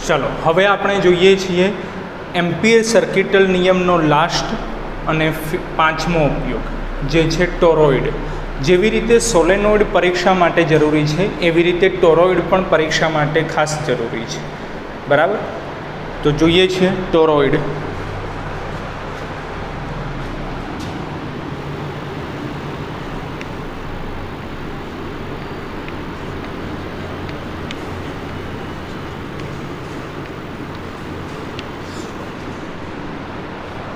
चलो हवे आपणे जोईए छीए एम्पियर सर्किटल नियमनो लास्ट अने पांचमो उपयोग जे छे टोरॉइड। जेवी रीते सोलेनोइड परीक्षा माटे जरूरी है एवी रीते टोरॉइड पण परीक्षा माटे खास जरूरी है। बराबर, तो जोईए छे टोरॉइड।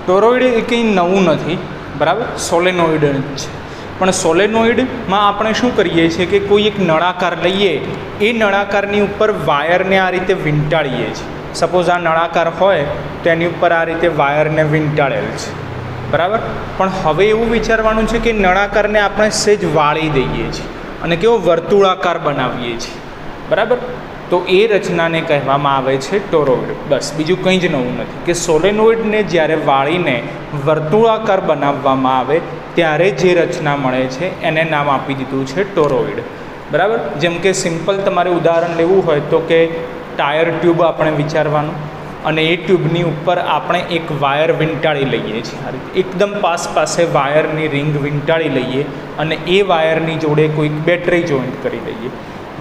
टोरॉइड ए कंई नवुं नथी, बराबर, सोलेनोइड ज छे। पण सोलेनोइड में आपणे शुं करीए छीए कि कोई एक नळाकार लईए, ए नळाकारनी उपर वायरने आ रीते वींटाळीए छीए। सपोज आ नळाकार होय तो एनी उपर आ रीते वायरने वींटाळेल छे, बराबर। पण हवे एवुं विचारवानुं छे कि नळाकारने आपणे सेज वाळी दઈએ छीए अने केवो वर्तुळाकार बनावीए छीए, बराबर। तो ए रचना ने कहेवामां आवे छे टोरॉइड। बस बीजुं कंई ज नवुं नथी कि सोलेनोइडने ज्यारे वाळीने वर्तुळाकार बनाववामां आवे त्यारे जे रचना मळे छे एने नाम आपी दीधुं छे टोरॉइड, बराबर। जेम के सिम्पल तमारे उदाहरण लेवुं होय तो के टायर ट्यूब आपणे विचारवानुं अने ए ट्यूबनी उपर आपणे एक वायर वींटाळी लईए छीए। आ रीते एकदम पासे वायरनी रिंग वींटाळी लईए अने ए वायरनी जोड़े कोई बैटरी जॉइंट करी दઈએ,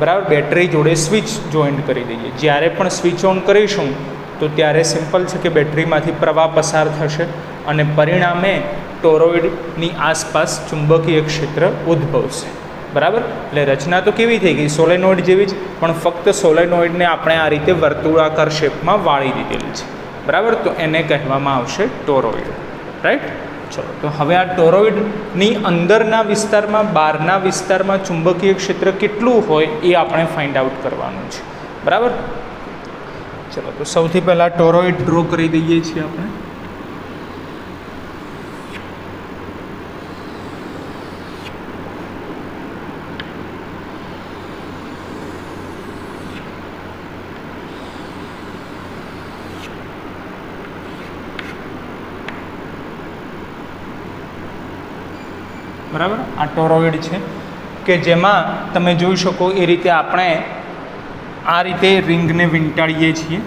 बराबर। बैटरी जोड़े स्विच जॉइंट करी दઈએ। ज्यारे पण स्विच ऑन करीशुं तो त्यारे सिम्पल है कि बेटरीमांथी प्रवाह पसार थशे अने परिणामे टोरॉइडनी आसपास चुंबकीय क्षेत्र उद्भवशे, बराबर। एटले रचना तो केवी थई गई सोलेनोइड जेवी ज, पण फक्त सोलेनोइडने आपणे आ रीते वर्तुळाकार शेपमां वाळी दीधेली छे, बराबर। तो एने कहेवामां आवशे टोरॉइड, राइट। चलो, तो हवे आ टोरॉइडनी अंदरना विस्तारमां बहाરના विस्तारमां चुंबकीय क्षेत्र केटલું હોય એ આપણે ફાઇન્ડ આઉટ કરવાનું છે, બરાબર। ચલો, તો સૌથી પહેલાં ટોરॉइड ડ્રો કરી દઈએ છીએ આપણે। बराबर, आ टोरॉइड है कि जेमां तमे जोई शको ए रीते आपणे आ रीते रिंगने वींटाळीए छीए,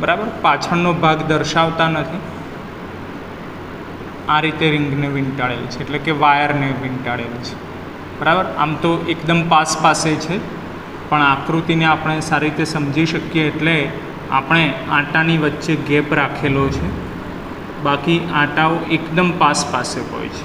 बराबर। पाछळनो भाग दर्शावता नथी, आ रीते रिंगने वींटाळेल छे एटले के वायरने वींटाळेल छे, बराबर। आम तो एकदम पासे छे पण आकृतिने आपणे सारी रीते समजी शकीए एटले आपणे आटानी वच्चे गेप राखेलो छे, बाकी आटाओ एकदम पासे होय छे।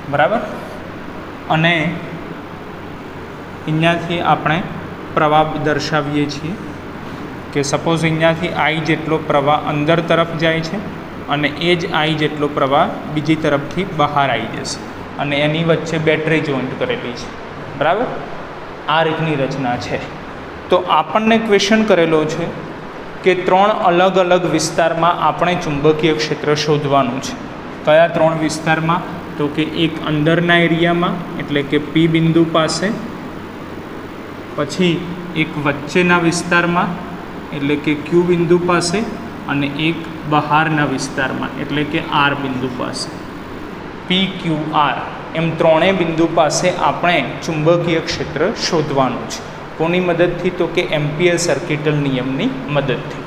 बराबर, अने अहींयाथी आपणे प्रवाह दर्शावीए छीए कि सपोज अहींयाथी आई जेटलो प्रवाह अंदर तरफ जाय छे અને એ જ आई જેટલો પ્રવાહ બીજી તરફથી બહાર આવી જશે અને એની વચ્ચે બેટરી જોઈન્ટ કરેલી છે, બરાબર। આ રીતની રચના છે। તો આપણને ક્વેશ્ચન કરેલો છે કે ત્રણ અલગ અલગ વિસ્તારમાં આપણે ચુંબકીય ક્ષેત્ર શોધવાનું છે। કયા ત્રણ વિસ્તારમાં? તો કે એક અંદરના એરિયામાં એટલે કે પી બિંદુ પાસે, પછી એક વચ્ચેના વિસ્તારમાં એટલે કે ક્યુ બિંદુ પાસે અને એક બહારના વિસ્તારમાં એટલે કે આર બિંદુ પાસે, પી ક્યુ આર એમ ત્રણેય બિંદુ પાસે આપણે ચુંબકીય ક્ષેત્ર શોધવાનું છે। કોની મદદથી? તો કે એમ્પિયર સર્કિટલ નિયમની મદદથી,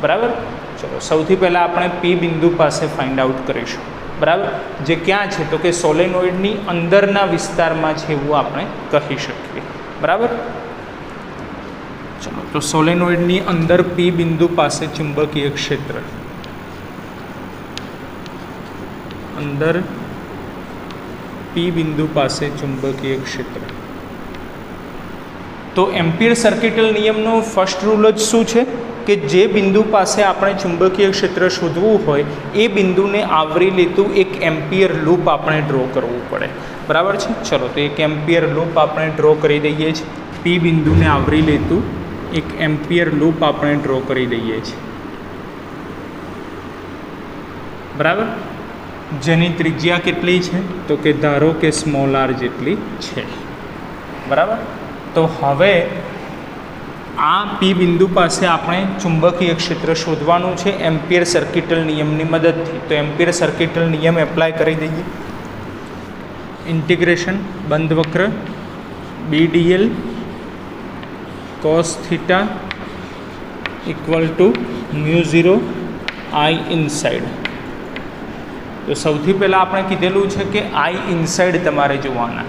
બરાબર। ચલો, સૌથી પહેલાં આપણે પી બિંદુ પાસે ફાઇન્ડ આઉટ કરીશું, બરાબર। જે ક્યાં છે? તો કે સોલેનોઇડની અંદરના વિસ્તારમાં છે એવું આપણે કહી શકીએ, બરાબર। चलो, तो सोलेनोइडनी अंदर पी बिंदु पासे चुंबकीय क्षेत्र, अंदर पी बिंदु पासे चुंबकीय क्षेत्र। तो एम्पियर सर्किटल नियमनो फर्स्ट रूल ज शुं छे कि जे बिंदु पासे आपणे चुंबकीय क्षेत्र शोधवुं होय ए बिंदुने आवरी लेतुं एक एम्पियर लूप आपणे ड्रो करवुं पड़े, बराबर छे। चलो, तो एक एम्पियर लूप आपणे ड्रो करी दઈએ छे। पी बिंदुने आवरी लेतुं एक एम्पियर लूप आपणे ड्रो करी दઈએ छे, बराबर। जेनी त्रिज्या केटली छे? तो के धारो के स्मॉल आर जेटली छे, बराबर। तो हवे આ પી બિંદુ પાસે આપણે ચુંબકીય ક્ષેત્ર શોધવાનું છે એમ્પિયર સર્કિટલ નિયમની મદદથી. તો એમ્પિયર સર્કિટલ નિયમ એપ્લાય કરી દઈએ. ઇન્ટિગ્રેશન બંધ વક્ર BDL cos theta equal to μ0 I inside. તો સૌથી પહેલાં આપણે કીધેલું છે કે I ઇનસાઇડ તમારે જોવાના,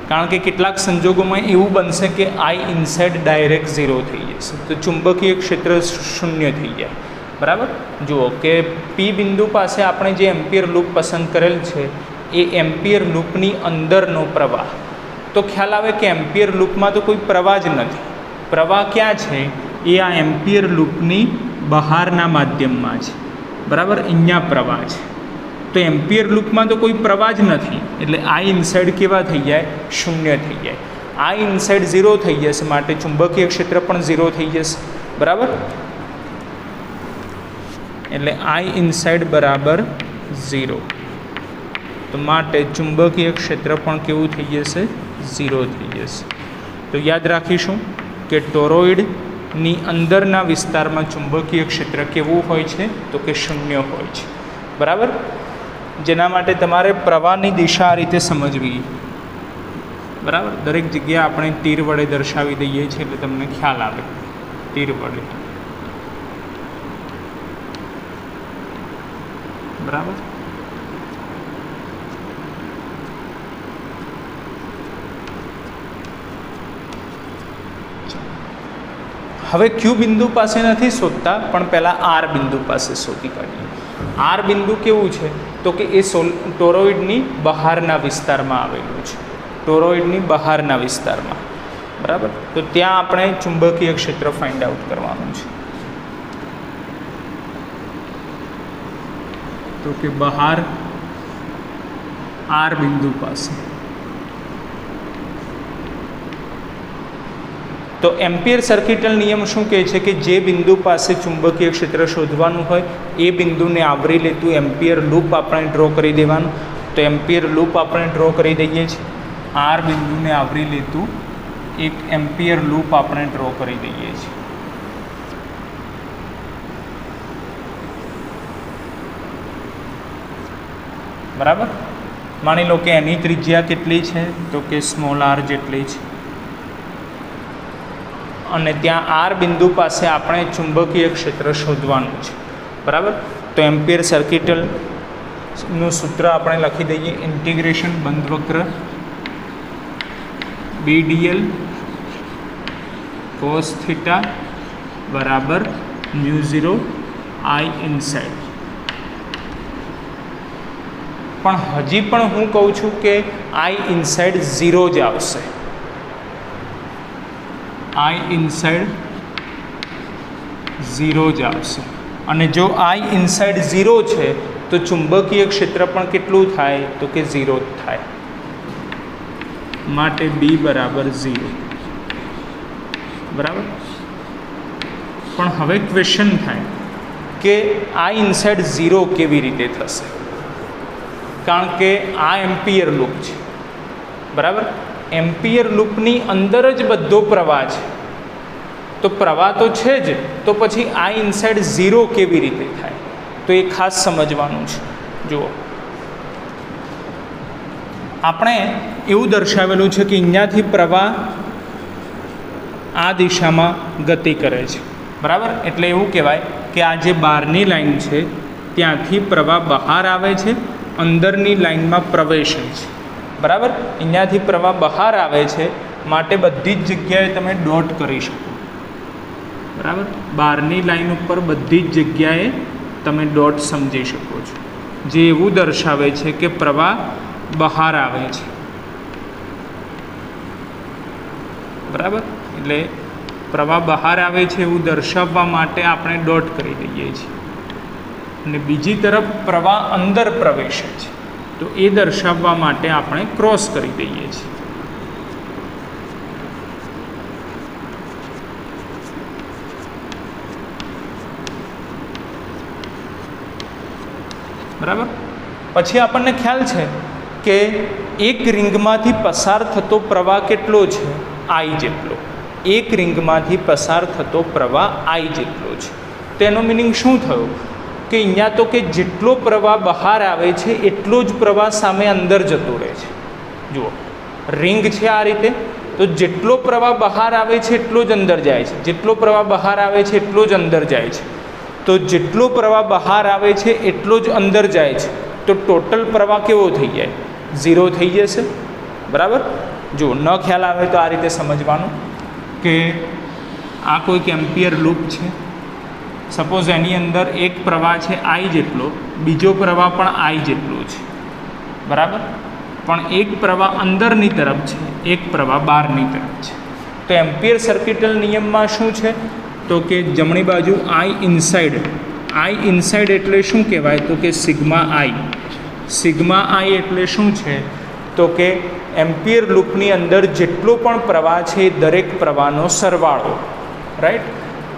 કારણ કે કેટલાક સંજોગોમાં એવું બનશે કે I ઇનસાઇડ ડાયરેક્ટ 0 થઈ જશે, તો ચુંબકીય ક્ષેત્ર શૂન્ય થઈ જાય. બરાબર. જુઓ કે પી બિંદુ પાસે આપણે જે એમ્પિયર લૂપ પસંદ કરેલ છે એ એમ્પિયર લૂપની અંદરનો પ્રવાહ. તો ખ્યાલ આવે કે એમ્પિયર લૂપમાં તો કોઈ પ્રવાહ જ નથી. પ્રવાહ ક્યાં છે? એ આ એમ્પિયર લૂપની બહારના માધ્યમમાં છે. બરાબર. અહીંયા પ્રવાહ છે. તો એમ્પિયર લૂપમાં તો કોઈ પ્રવાહ જ નથી, એટલે I ઇનસાઇડ કેવા થઈ જાય? શૂન્ય થઈ જાય. I ઇનસાઇડ 0 થઈ જશે, માટે ચુંબકીય ક્ષેત્ર પણ 0 થઈ જશે. બરાબર. એટલે I ઇનસાઇડ બરાબર 0. તો માટે ચુંબકીય ક્ષેત્ર પણ કેવું થઈ જશે? 0 થઈ જશે. તો યાદ રાખીશું કે ટોરોઇડની અંદરના વિસ્તારમાં ચુંબકીય ક્ષેત્ર કેવું હોય છે? તો કે શૂન્ય હોય છે. બરાબર. જેના માટે તમારે પ્રવાહની દિશા આ રીતે સમજવી. બરાબર. દરેક જગ્યાએ આપણે તીર વડે દર્શાવી દઈએ છીએ એટલે તમને ખ્યાલ આવે. તીર વડે. બરાબર. હવે ક્યુ બિંદુ પાસે નથી શોધતા, પણ પહેલાં આર બિંદુ પાસે શોધી કાઢીએ. આર બિંદુ કેવું છે? તો કે એ ટોરોઇડની બહારના વિસ્તારમાં આવેલું છે. ટોરોઇડની બહારના વિસ્તારમાં. બરાબર. તો ત્યાં આપણે ચુંબકીય ક્ષેત્ર ફાઇન્ડ આઉટ કરવાનું છે. તો કે બહાર આર બિંદુ પાસે. તો એમ્પિયર સર્કિટલ નિયમ શું કહે છે? કે જે બિંદુ પાસે ચુંબકીય ક્ષેત્ર શોધવાનું હોય એ બિંદુને આવરી લેતું એમ્પિયર લૂપ આપણે ડ્રો કરી દેવાનું. તો એમ્પિયર લૂપ આપણે ડ્રો કરી દઈએ છીએ. આર બિંદુને આવરી લેતું એક એમ્પિયર લૂપ આપણે ડ્રો કરી દઈએ છીએ. બરાબર. માની લો કે એની ત્રિજ્યા કેટલી છે? તો કે સ્મોલ r જેટલી છે. અને ત્યાં આર બિંદુ પાસે આપણે ચુંબકીય ક્ષેત્ર શોધવાનું છે. બરાબર. તો એમ્પિયર સર્કિટલનું સૂત્ર આપણે લખી દઈએ. ઇન્ટિગ્રેશન બંધ વક્ર BDL cos થીટા બરાબર μ0 I ઇનસાઇડ. પણ હજી પણ હું કહું છું કે I ઇનસાઇડ 0 જ આવશે. I ઇનસાઇડ 0 જ આવશે. અને જો I ઇનસાઇડ 0 છે તો ચુંબકીય ક્ષેત્ર પણ કેટલું થાય? તો કે 0 જ થાય. માટે B બરાબર 0. બરાબર. પણ હવે ક્વેશ્ચન થાય કે I ઇનસાઇડ 0 કેવી રીતે થશે? કારણ કે આ એમ્પિયર લૂપ છે. બરાબર. એમ્પિયર લૂપની અંદર જ બધો પ્રવાહ છે. તો પ્રવાહ તો છે જ, તો પછી I ઇનસાઇડ 0 કેવી રીતે થાય? તો એ ખાસ સમજવાનું છે. જુઓ, આપણે એવું દર્શાવેલું છે કે અહીંયાથી પ્રવાહ આ દિશામાં ગતિ કરે છે. બરાબર. એટલે એવું કહેવાય કે આ જે બહારની લાઈન છે ત્યાંથી પ્રવાહ બહાર આવે છે, અંદરની લાઈનમાં પ્રવેશે છે. બરાબર. અહીંયાથી પ્રવાહ બહાર આવે છે, માટે બધી જ જગ્યાએ તમે ડોટ કરી શકો. બરાબર. બહારની લાઈન ઉપર બધી જ જગ્યાએ તમે ડોટ સમજી શકો છો, જે એવું દર્શાવે છે કે પ્રવાહ બહાર આવે છે. બરાબર. એટલે પ્રવાહ બહાર આવે છે એવું દર્શાવવા માટે આપણે ડોટ કરી દઈએ છીએ. અને બીજી તરફ પ્રવાહ અંદર પ્રવેશે છે, તો એ દર્શાવવા માટે આપણે ક્રોસ કરી દઈએ છીએ. બરાબર. પછી આપણને ખ્યાલ છે કે એક રિંગમાંથી પસાર થતો પ્રવાહ કેટલો છે? I જેટલો. એક રિંગમાંથી પસાર થતો પ્રવાહ I જેટલો છે. તેનો મિનિંગ શું થયો કે અહીંયા તો કે જેટલો પ્રવાહ બહાર આવે છે એટલો જ પ્રવાહ સામે અંદર જતો રહે છે. જુઓ રિંગ છે આ રીતે, તો જેટલો પ્રવાહ બહાર આવે છે એટલો જ અંદર જાય છે, જેટલો પ્રવાહ બહાર આવે છે એટલો જ અંદર જાય છે. તો જેટલો પ્રવાહ બહાર આવે છે એટલો જ અંદર જાય છે, તો ટોટલ પ્રવાહ કેવો થઈ જાય? 0 થઈ જશે. બરાબર. જો ન ખ્યાલ આવે તો આ રીતે સમજવાનું કે આ કોઈક એમ્પિયર લૂપ છે. સપોઝ એની અંદર એક પ્રવાહ છે I જેટલો, બીજો પ્રવાહ પણ I જેટલો છે. બરાબર. પણ એક પ્રવાહ અંદરની તરફ છે, એક પ્રવાહ બહારની તરફ છે. તો એમ્પિયર સર્કિટલ નિયમમાં શું છે તો કે જમણી બાજુ I ઇનસાઇડ એટલે શું કહેવાય તો કે સિગ્મા I એટલે શું છે તો કે એમ્પિયર લૂપની અંદર જેટલો પણ પ્રવાહ છે એ દરેક પ્રવાહનો સરવાળો. રાઈટ.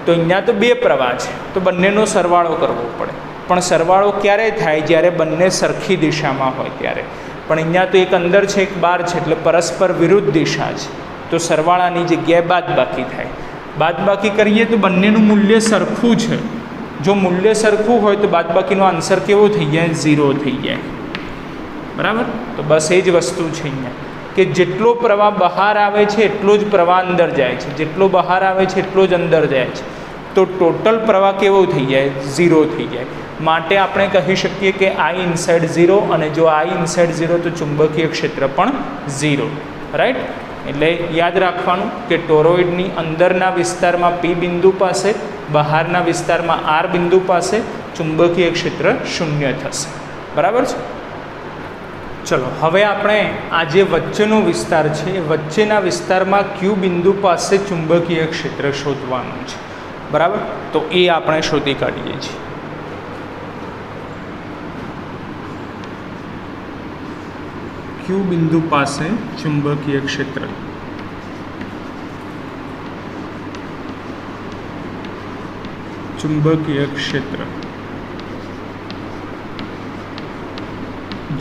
તો અહીંયા તો 2 પ્રવાહ છે, તો બંનેનો સરવાળો કરવો પડે. પણ સરવાળો ક્યારે થાય? જ્યારે બંને સરખી દિશામાં હોય ત્યારે. પણ અહીંયા તો એક અંદર છે એક બહાર છે, એટલે પરસ્પર વિરુદ્ધ દિશા છે. તો સરવાળાની જગ્યાએ બાદબાકી થાય. બાદબાકી કરીએ તો બંનેનું મૂલ્ય સરખું છે. જો મૂલ્ય સરખું હોય તો બાદબાકીનો આન્સર કેવો થઈ જાય? 0 થઈ જાય. બરાબર. તો બસ એ જ વસ્તુ છે અહીંયા કે જેટલો પ્રવાહ બહાર આવે છે એટલો જ પ્રવાહ અંદર જાય છે, જેટલો બહાર આવે છે એટલો જ અંદર જાય છે. તો ટોટલ પ્રવાહ કેવો થઈ જાય? 0 થઈ જાય. માટે આપણે કહી શકીએ કે I ઇનસાઇડ 0, અને જો I ઇનસાઇડ 0 તો ચુંબકીય ક્ષેત્ર પણ 0. રાઈટ. એટલે યાદ રાખવાનું કે ટોરોઇડની અંદરના વિસ્તારમાં P બિંદુ પાસે, બહારના વિસ્તારમાં R બિંદુ પાસે ચુંબકીય ક્ષેત્ર 0 થશે. બરાબર છે. ચલો હવે આપણે આ જે વચ્ચેનો વિસ્તાર છે એ વચ્ચેના વિસ્તારમાં Q બિંદુ પાસે ચુંબકીય ક્ષેત્ર શોધવાનું છે. બરાબર. તો એ આપણે શોધી કાઢીએ છીએ. Q બિંદુ પાસે ચુંબકીય ક્ષેત્ર.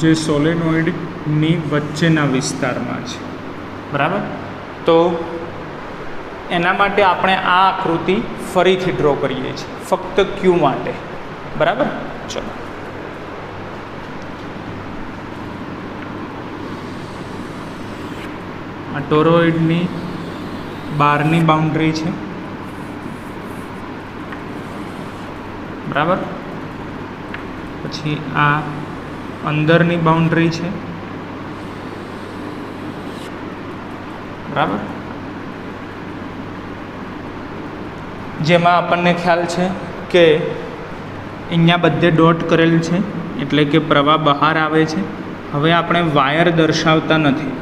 જે સોલેનોઇડની વચ્ચેના વિસ્તારમાં છે. બરાબર. તો એના માટે આપણે આ આકૃતિ ફરીથી ડ્રો કરીએ છીએ ફક્ત Q માટે. બરાબર. ચલો આ ટોરોઇડની બહારની બાઉન્ડ્રી છે. બરાબર. પછી આ અંદરની બાઉન્ડ્રી છે. બરાબર. જેમાં આપણને ખ્યાલ છે કે અહીંયા બધે ડોટ કરેલ છે એટલે કે પ્રવાહ બહાર આવે છે. હવે આપણે વાયર દર્શાવતા નથી,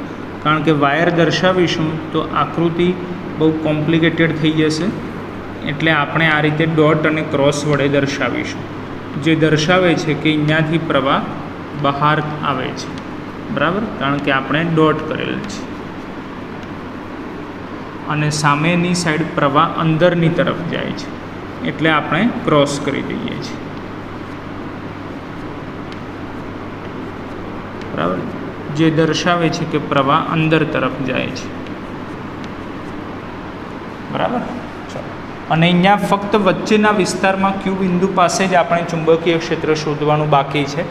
કારણ કે વાયર દર્શાવીશું તો આકૃતિ બહુ કોમ્પ્લિકેટેડ થઈ જશે. એટલે આપણે આ રીતે ડોટ અને ક્રોસ વડે દર્શાવીશું, જે દર્શાવે છે કે અહીંયાથી પ્રવાહ બહાર આવે છે. બરાબર. કારણ કે આપણે ડોટ કરેલ છે. અને સામેની સાઈડ પ્રવાહ અંદરની તરફ જાય છે એટલે આપણે ક્રોસ કરી દઈએ છીએ. બરાબર. જે દર્શાવે છે કે પ્રવાહ અંદર તરફ જાય છે. બરાબર. ચાલો. અને અહીંયા ફક્ત વચ્ચેના વિસ્તારમાં Q બિંદુ પાસે જ આપણે ચુંબકીય ક્ષેત્ર શોધવાનું બાકી છે.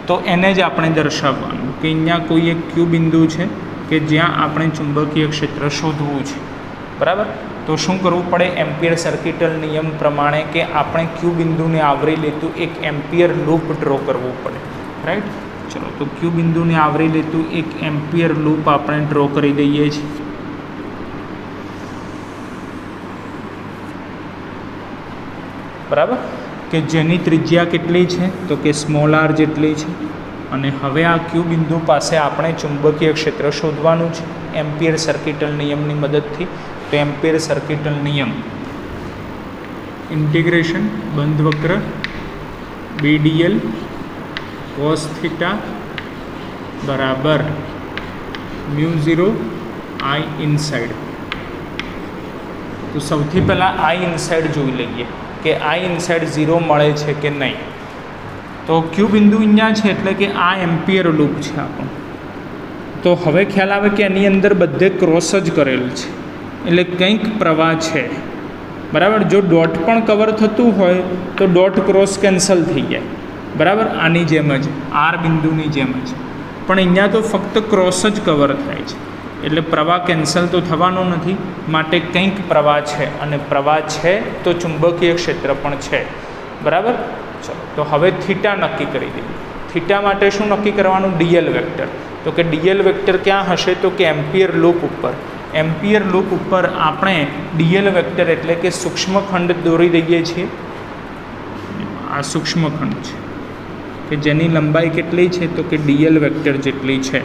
તો એને જ આપણે દર્શાવવાનું કે અહીંયા કોઈ એક Q બિંદુ છે કે જ્યાં આપણે ચુંબકીય ક્ષેત્ર શોધવું છે. બરાબર. તો શું કરવું પડે? એમ્પિયર સર્કિટલ નિયમ પ્રમાણે કે આપણે Q બિંદુને આવરી લેતું એક એમ્પિયર લૂપ ડ્રો કરવું પડે. રાઈટ. ચલો તો Q બિંદુને આવરી લેતું એક એમ્પિયર લૂપ આપણે ડ્રો કરી દઈએ છીએ. બરાબર. કે જેની ત્રિજ્યા કેટલી છે તો કે સ્મોલ r જેટલી છે. અને હવે આ Q બિંદુ પાસે આપણે ચુંબકીય ક્ષેત્ર શોધવાનું છે એમ્પિયર સર્કિટલ નિયમની મદદથી. તો એમ્પિયર સર્કિટલ નિયમ ઇન્ટિગ્રેશન બંધ વક્ર BDL cos થીટા બરાબર μ0 I ઇનસાઇડ. તો સૌથી પહેલાં I ઇનસાઇડ જોઈ લઈએ કે I ઇનસાઇડ 0 મળે છે કે નહીં. તો Q બિંદુ અહીંયા છે એટલે કે આ એમ્પિયર લૂપ છે આપણું. તો હવે ખ્યાલ આવે કે એની અંદર બધે ક્રોસ જ કરેલ છે. એટલે કંઈક પ્રવાહ છે, બરાબર. જો ડોટ પણ કવર થતું હોય તો ડોટ ક્રોસ કેન્સલ થઈ જાય, બરાબર, આની જેમ જ, આર બિંદુની જેમ જ. પણ અહીંયા તો ફક્ત ક્રોસ જ કવર થાય છે, એટલે પ્રવાહ કેન્સલ તો થવાનો નથી, માટે કંઈક પ્રવાહ છે, અને પ્રવાહ છે તો ચુંબકીય ક્ષેત્ર પણ છે, બરાબર. ચલો, તો હવે થીટા નક્કી કરી દઈએ. થીટા માટે શું નક્કી કરવાનું? DL vector. તો કે ડીએલ વેક્ટર ક્યાં હશે? તો કે એમ્પિયર લૂપ ઉપર. એમ્પિયર લૂપ ઉપર આપણે ડીએલ વેક્ટર એટલે કે સૂક્ષ્મખંડ દોરી દઈએ છીએ. આ સૂક્ષ્મખંડ છે કે જેની લંબાઈ કેટલી છે? તો કે ડીએલ વેક્ટર જેટલી છે,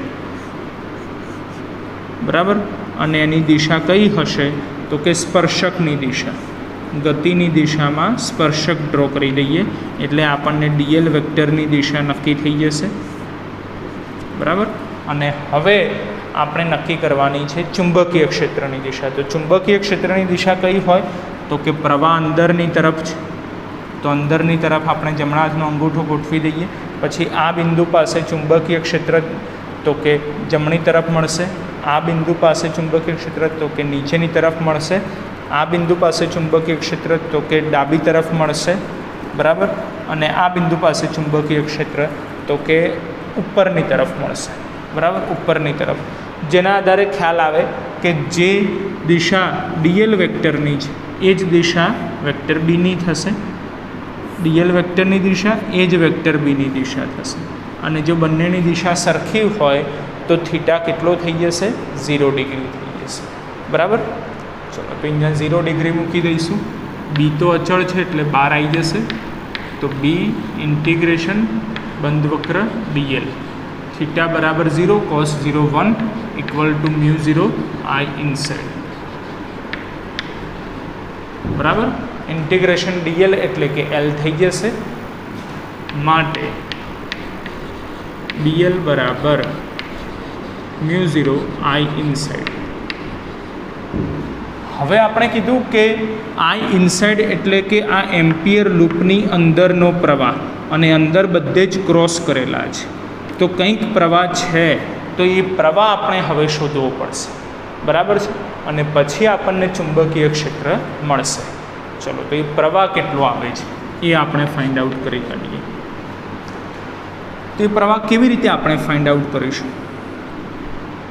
બરાબર. અને એની દિશા કઈ હશે? તો કે સ્પર્શકની દિશા, ગતિની દિશામાં સ્પર્શક ડ્રો કરી દઈએ એટલે આપણને ડીએલ વેક્ટરની દિશા નક્કી થઈ જશે, બરાબર. અને હવે આપણે નક્કી કરવાની છે ચુંબકીય ક્ષેત્રની દિશા. તો ચુંબકીય ક્ષેત્રની દિશા કઈ હોય? તો કે પ્રવાહ અંદરની તરફ છે, તો અંદરની તરફ આપણે જમણા હાથનો અંગૂઠો ગોઠવી દઈએ. પછી આ બિંદુ પાસે ચુંબકીય ક્ષેત્ર તો કે જમણી તરફ મળશે. આ બિંદુ પાસે ચુંબકીય ક્ષેત્ર તો કે નીચેની તરફ મળશે. આ બિંદુ પાસે ચુંબકીય ક્ષેત્ર તો કે ડાબી તરફ મળશે, બરાબર. અને આ બિંદુ પાસે ચુંબકીય ક્ષેત્ર તો કે ઉપરની તરફ મળશે, બરાબર, ઉપરની તરફ. જેના આધારે ખ્યાલ આવે કે જે દિશા ડીએલ વેક્ટરની છે એ જ દિશા વેક્ટર બીની થશે, ડીએલ વેક્ટરની દિશા એ જ વેક્ટર બીની દિશા થશે. અને જો બંનેની દિશા સરખી હોય તો થીટા કેટલો થઈ જશે? 0 ડિગ્રી થઈ જશે, બરાબર. ચલો, તો અહીંયા 0 ડિગ્રી મૂકી દઈશું. બી તો અચળ છે એટલે બહાર આવી જશે. તો બી ઇન્ટિગ્રેશન બંધ વક્ર ડીએલ થીટા બરાબર 0 cos 0 1 equal to mu 0 I inside, બરાબર. ઇન્ટિગ્રેશન ડીએલ એટલે કે એલ થઈ જશે, માટે ડીએલ બરાબર મ્યુ 0 આઈ ઇનસાઇડ. હવે આપણે કીધું કે આઈ ઇનસાઇડ એટલે કે આ એમ્પિયર લૂપની અંદરનો પ્રવાહ, અને અંદર બધે જ ક્રોસ કરેલા છે. તો કંઈક પ્રવાહ છે, તો એ પ્રવાહ આપણે હવે શોધવો પડશે, બરાબર છે. અને પછી આપણને ચુંબકીય ક્ષેત્ર મળશે. ચલો, તો એ પ્રવાહ કેટલો આવે છે એ આપણે ફાઇન્ડ આઉટ કરી કાઢીએ. તો એ પ્રવાહ કેવી રીતે આપણે ફાઇન્ડ આઉટ કરીશું?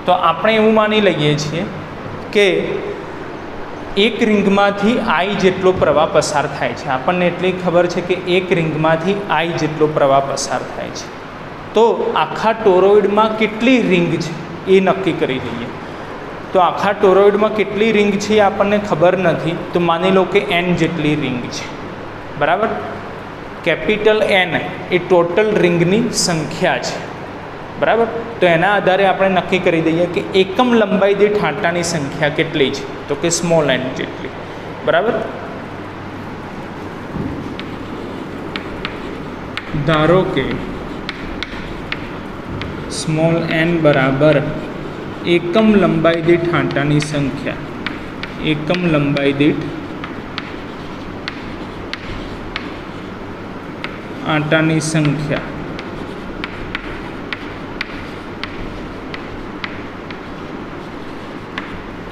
તો આપણે એવું માની લઈએ છીએ કે એક રિંગમાંથી આઈ જેટલો પ્રવાહ પસાર થાય છે. આપણને એટલી ખબર છે કે એક રિંગમાંથી આઈ જેટલો પ્રવાહ પસાર થાય છે. તો આખા ટોરોઇડમાં કેટલી રિંગ છે એ નક્કી કરી દઈએ. તો આખા ટોરોઇડમાં કેટલી રિંગ છે એ આપણને ખબર નથી. તો માની લો કે એન જેટલી રિંગ છે, બરાબર. કેપિટલ એન એ ટોટલ રિંગની સંખ્યા છે, બરાબર. તો એના આધારે આપણે નક્કી કરી દઈએ કે એકમ લંબાઈ દીઠ આંટાની સંખ્યા કેટલી છે? તો કે સ્મોલ એન જેટલી, બરાબર. ધારો કે સ્મોલ એન બરાબર એકમ લંબાઈ દીઠ આંટાની સંખ્યા, એકમ લંબાઈ દીઠ આંટાની સંખ્યા.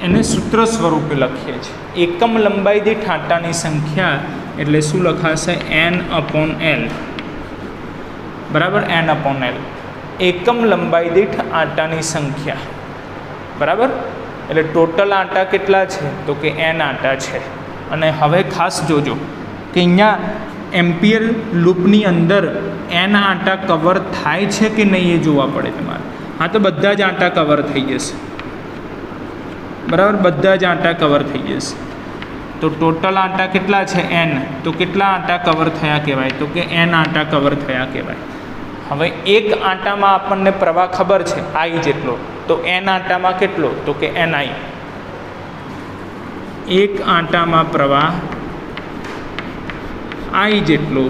એને સૂત્ર સ્વરૂપે લખીએ છીએ. એકમ લંબાઈ દીઠ આંટાની સંખ્યા એટલે શું લખાશે? એન અપોન એલ, બરાબર. એન અપોન એલ એકમ લંબાઈ દીઠ આંટાની સંખ્યા, બરાબર. એટલે ટોટલ આંટા કેટલા છે? તો કે એન આંટા છે. અને હવે ખાસ જોજો કે અહીંયા એમ્પિયર લૂપની અંદર એન આંટા કવર થાય છે કે નહીં એ જોવા પડે તમારે. હા, તો બધા જ આંટા કવર થઈ જશે, બરાબર. બધા જ આંટા કવર થઈ જશે. તો ટોટલ આંટા કેટલા છે? એન. તો કેટલા આંટા કવર થયા કહેવાય? તો કે એન આંટા કવર થયા કહેવાય. હવે એક આંટામાં આપણને પ્રવાહ ખબર છે આઈ જેટલો, તો એન આંટામાં કેટલો? તો કે એન આઈ. એક આંટામાં પ્રવાહ આઈ જેટલો,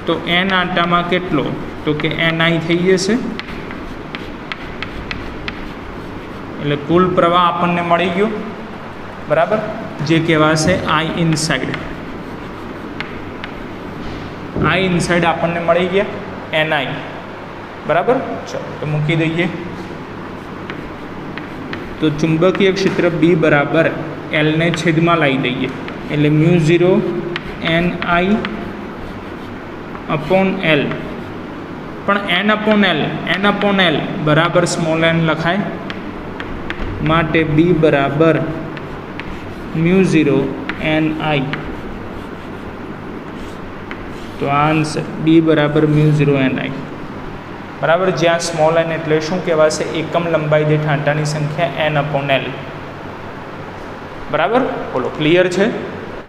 તો એન આંટામાં કેટલો? તો કે એન આઈ થઈ જશે. એટલે કુલ પ્રવાહ આપણને મળી ગયો, બરાબર, જે કહેવાશે આઈ ઇનસાઇડ. આઈ ઇનસાઇડ આપણને મળી ગયા એનઆઈ, બરાબર. ચલો, તો મૂકી દઈએ. તો ચુંબકીય ક્ષેત્ર બી બરાબર એલને છેદમાં લાવી દઈએ એટલે μ0 NI અપોન એલ, પણ n અપોન એલ બરાબર સ્મોલ n લખાય, માટે બી બરાબર μ0 NI. તો આ આન્સર બી બરાબર μ0 NI બરાબર, જ્યાં સ્મોલ n એટલે શું કહેવાશે? એકમ લંબાઈ દીઠ આંટાની સંખ્યા n અપોન એલ. બરાબર, બોલો ક્લિયર છે?